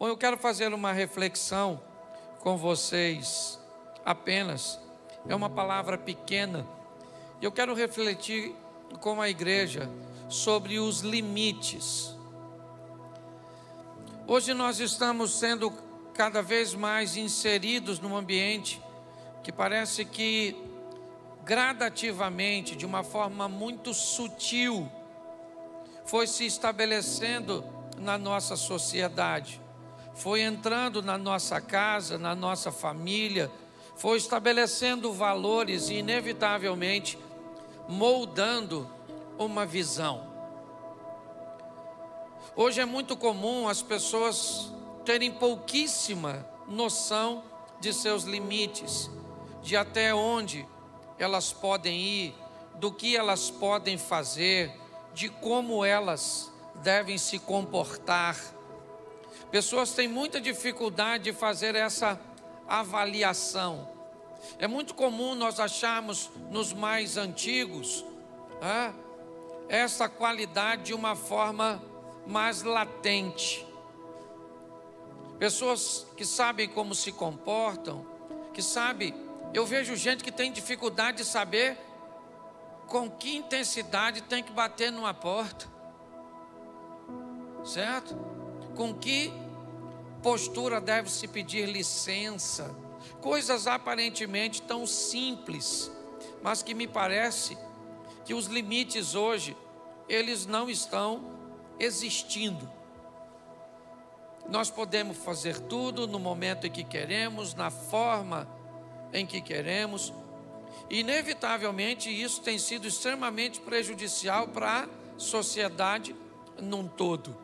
Bom, eu quero fazer uma reflexão com vocês apenas. É uma palavra pequena. Eu quero refletir com a igreja sobre os limites. Hoje nós estamos sendo cada vez mais inseridos num ambiente que parece que gradativamente, de uma forma muito sutil, foi se estabelecendo na nossa sociedade, foi entrando na nossa casa, na nossa família, foi estabelecendo valores e inevitavelmente moldando uma visão. Hoje é muito comum as pessoas terem pouquíssima noção de seus limites, de até onde elas podem ir, do que elas podem fazer, de como elas devem se comportar. Pessoas têm muita dificuldade de fazer essa avaliação. É muito comum nós acharmos nos mais antigos essa qualidade de uma forma mais latente. Pessoas que sabem como se comportam, que sabem. Eu vejo gente que tem dificuldade de saber com que intensidade tem que bater numa porta, certo? Com que postura deve se pedir licença. Coisas aparentemente tão simples, mas que me parece que os limites hoje, eles não estão existindo. Nós podemos fazer tudo no momento em que queremos, na forma em que queremos. Inevitavelmente isso tem sido extremamente prejudicial para a sociedade num todo.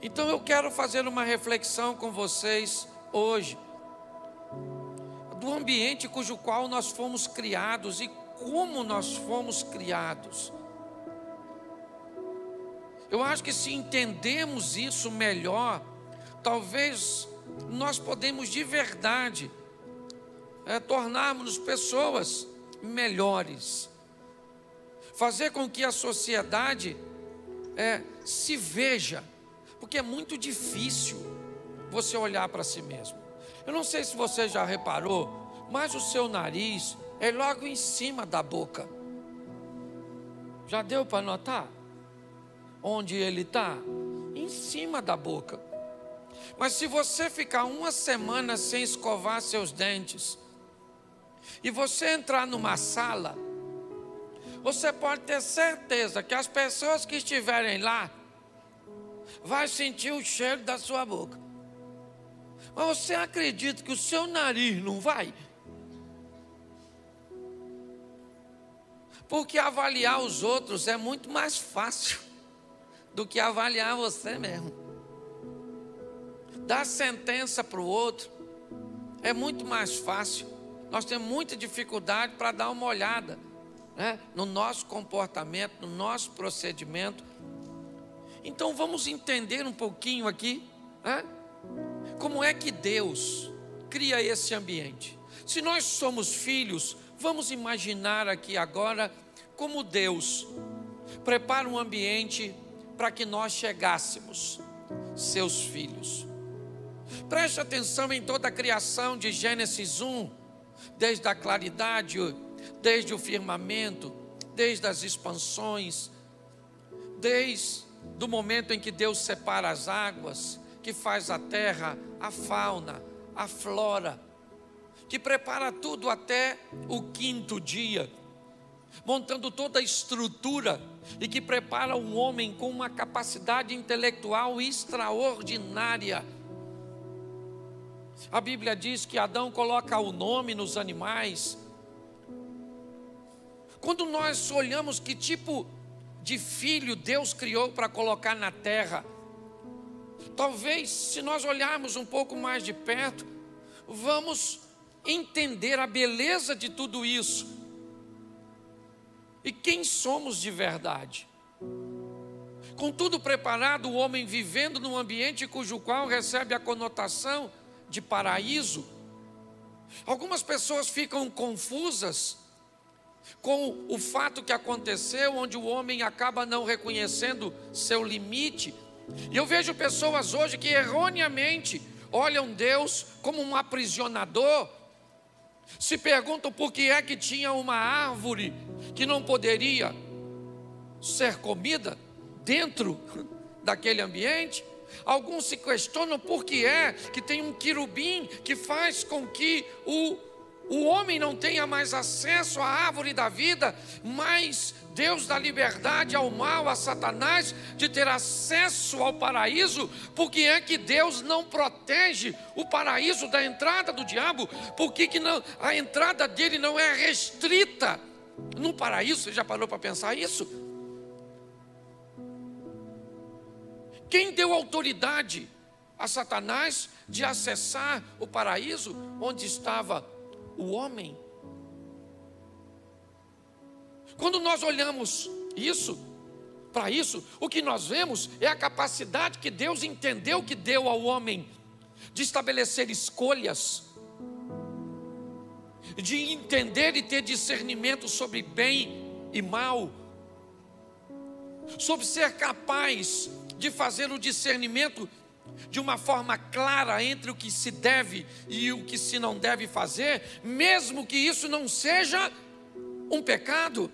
Então eu quero fazer uma reflexão com vocês hoje do ambiente cujo qual nós fomos criados e como nós fomos criados. Eu acho que se entendemos isso melhor, talvez nós podemos de verdade tornarmos-nos pessoas melhores, fazer com que a sociedade se veja, porque é muito difícil você olhar para si mesmo. Eu não sei se você já reparou, mas o seu nariz é logo em cima da boca. Já deu para notar? Onde ele está? Em cima da boca. Mas se você ficar uma semana sem escovar seus dentes, e você entrar numa sala, você pode ter certeza que as pessoas que estiverem lá vai sentir o cheiro da sua boca. Mas você acredita que o seu nariz não vai? Porque avaliar os outros é muito mais fácil do que avaliar você mesmo. Dar sentença para o outro é muito mais fácil. Nós temos muita dificuldade para dar uma olhada no nosso comportamento, no nosso procedimento. Então vamos entender um pouquinho aqui como é que Deus cria esse ambiente. Se nós somos filhos, vamos imaginar aqui agora como Deus prepara um ambiente para que nós chegássemos, seus filhos. Preste atenção em toda a criação de Gênesis 1, desde a claridade, desde o firmamento, desde as expansões, desde o momento em que Deus separa as águas, que faz a terra, a fauna, a flora, que prepara tudo até o quinto dia, montando toda a estrutura e que prepara um homem com uma capacidade intelectual extraordinária. A Bíblia diz que Adão coloca o nome nos animais. Quando nós olhamos que tipo de filho Deus criou para colocar na terra, talvez se nós olharmos um pouco mais de perto, vamos entender a beleza de tudo isso e quem somos de verdade. Com tudo preparado, o homem vivendo num ambiente cujo qual recebe a conotação de paraíso. Algumas pessoas ficam confusas com o fato que aconteceu, onde o homem acaba não reconhecendo seu limite E eu vejo pessoas hoje que erroneamente olham Deus como um aprisionador, se perguntam por que é que tinha uma árvore que não poderia ser comida dentro daquele ambiente. Alguns se questionam por que é que tem um querubim que faz com que o homem não tenha mais acesso à árvore da vida, mas Deus dá liberdade ao mal, a Satanás, de ter acesso ao paraíso. Por que é que Deus não protege o paraíso da entrada do diabo? Por que não, a entrada dele não é restrita no paraíso? Você já parou para pensar isso? Quem deu autoridade a Satanás de acessar o paraíso onde estava o homem? Quando nós olhamos para isso, o que nós vemos é a capacidade que Deus entendeu que deu ao homem de estabelecer escolhas, de entender e ter discernimento sobre bem e mal, sobre ser capaz de fazer o discernimento de uma forma clara entre o que se deve e o que se não deve fazer, mesmo que isso não seja um pecado.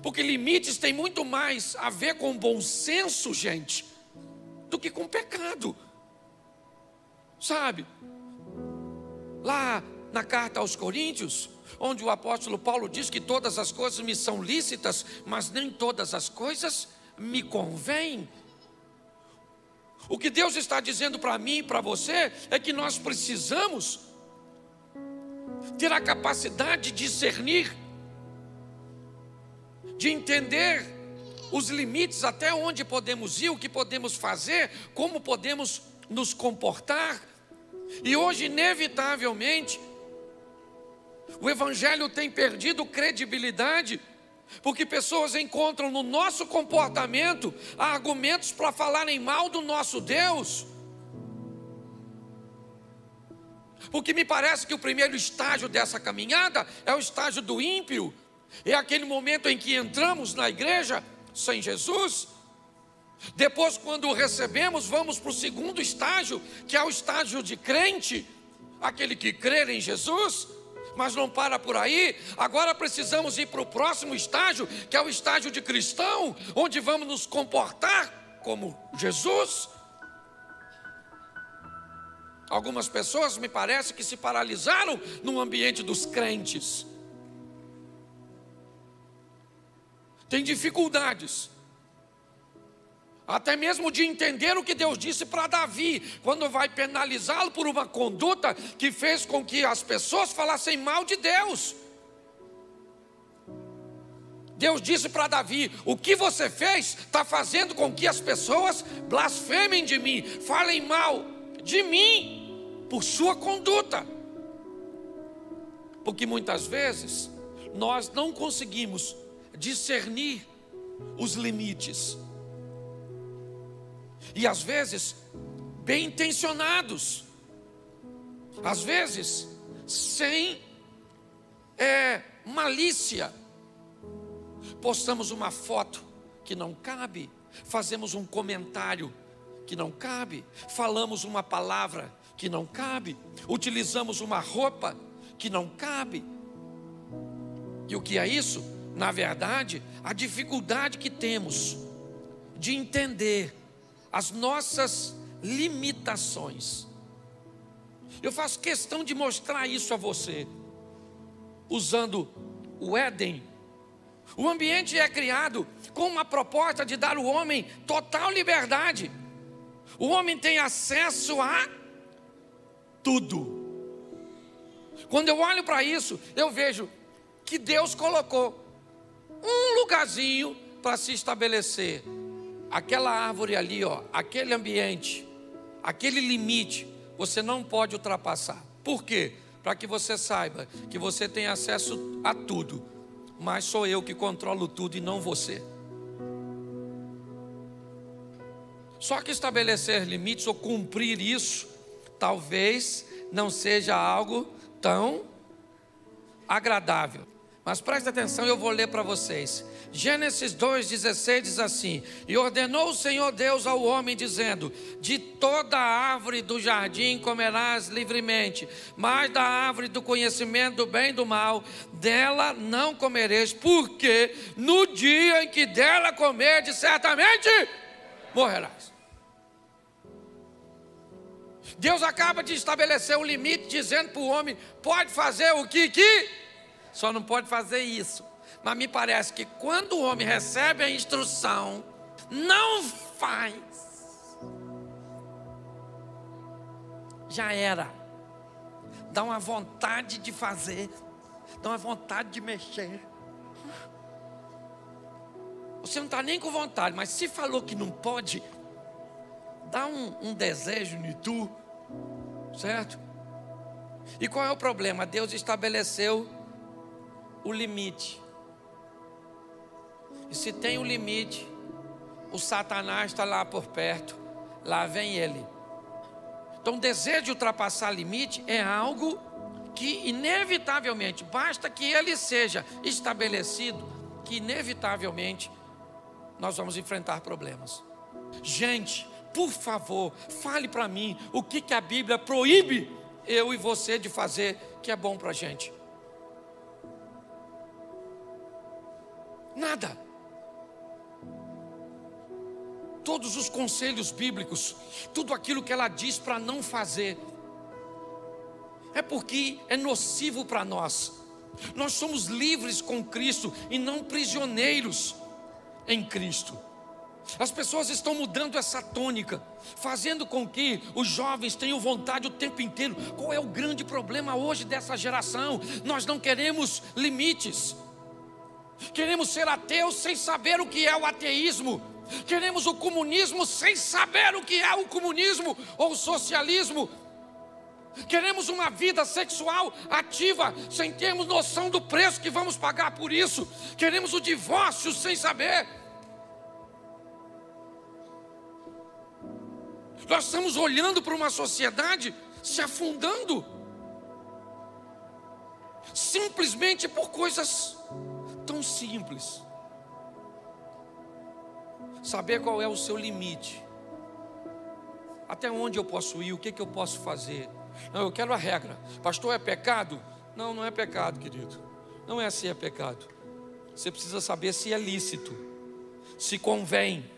Porque limites tem muito mais a ver com bom senso, gente, do que com pecado. Sabe? Lá na carta aos Coríntios, onde o apóstolo Paulo diz que todas as coisas me são lícitas, mas nem todas as coisas me convêm. O que Deus está dizendo para mim e para você é que nós precisamos ter a capacidade de discernir, de entender os limites, até onde podemos ir, o que podemos fazer, como podemos nos comportar. E hoje, inevitavelmente, o Evangelho tem perdido credibilidade, porque pessoas encontram no nosso comportamento argumentos para falarem mal do nosso Deus. Porque me parece que o primeiro estágio dessa caminhada é o estágio do ímpio. É aquele momento em que entramos na igreja sem Jesus. Depois, quando o recebemos, vamos para o segundo estágio, que é o estágio de crente, aquele que crê em Jesus. Mas não para por aí. Agora precisamos ir para o próximo estágio, que é o estágio de cristão, onde vamos nos comportar como Jesus. Algumas pessoas, me parece, que se paralisaram no ambiente dos crentes. Tem dificuldades, até mesmo de entender o que Deus disse para Davi, quando vai penalizá-lo por uma conduta que fez com que as pessoas falassem mal de Deus. Deus disse para Davi: o que você fez está fazendo com que as pessoas blasfemem de mim, falem mal de mim, por sua conduta. Porque muitas vezes nós não conseguimos discernir os limites. E às vezes, bem intencionados, às vezes, sem malícia, postamos uma foto que não cabe, fazemos um comentário que não cabe, falamos uma palavra que não cabe, utilizamos uma roupa que não cabe. E o que é isso? Na verdade, a dificuldade que temos de entender as nossas limitações. Eu faço questão de mostrar isso a você, usando o Éden. O ambiente é criado com uma proposta de dar ao homem total liberdade. O homem tem acesso a tudo. Quando eu olho para isso, eu vejo que Deus colocou um lugarzinho para se estabelecer. Aquela árvore ali, ó, aquele ambiente, aquele limite, você não pode ultrapassar. Por quê? Para que você saiba que você tem acesso a tudo, mas sou eu que controlo tudo e não você. Só que estabelecer limites ou cumprir isso, talvez não seja algo tão agradável. Mas presta atenção, eu vou ler para vocês. Gênesis 2,16 diz assim: e ordenou o Senhor Deus ao homem, dizendo: de toda a árvore do jardim comerás livremente, mas da árvore do conhecimento do bem e do mal, dela não comereis, porque no dia em que dela comerdes, certamente morrerás. Deus acaba de estabelecer um limite, dizendo para o homem: pode fazer o que só não pode fazer isso. Mas me parece que quando o homem recebe a instrução, não faz, já era. Dá uma vontade de fazer, dá uma vontade de mexer. Você não está nem com vontade, mas se falou que não pode, dá um desejo em tu, certo? E qual é o problema? Deus estabeleceu o limite. E se tem um limite, o Satanás está lá por perto, lá vem ele. Então o desejo de ultrapassar limite é algo que inevitavelmente, basta que ele seja estabelecido, que inevitavelmente nós vamos enfrentar problemas. Gente, por favor, fale para mim o que a Bíblia proíbe eu e você de fazer que é bom para a gente. Nada. Todos os conselhos bíblicos, tudo aquilo que ela diz para não fazer, é porque é nocivo para nós. Nós somos livres com Cristo e não prisioneiros em Cristo. As pessoas estão mudando essa tônica, fazendo com que os jovens tenham vontade o tempo inteiro. Qual é o grande problema hoje dessa geração? Nós não queremos limites. Queremos ser ateus sem saber o que é o ateísmo. Queremos o comunismo sem saber o que é o comunismo ou o socialismo. Queremos uma vida sexual ativa sem termos noção do preço que vamos pagar por isso. Queremos o divórcio sem saber. Nós estamos olhando para uma sociedade se afundando, simplesmente por coisas tão simples. Saber qual é o seu limite. Até onde eu posso ir? O que eu posso fazer? Não, eu quero a regra. Pastor, é pecado? Não, não é pecado, querido. Não é se é pecado. Você precisa saber se é lícito, se convém,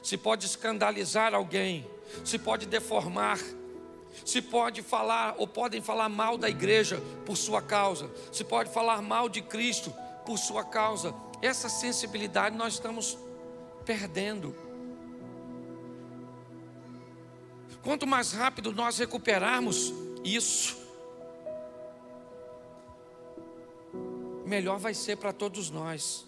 se pode escandalizar alguém, se pode deformar, se pode falar ou podem falar mal da igreja por sua causa, se pode falar mal de Cristo por sua causa. Essa sensibilidade nós estamos perdendo. Quanto mais rápido nós recuperarmos isso, melhor vai ser para todos nós.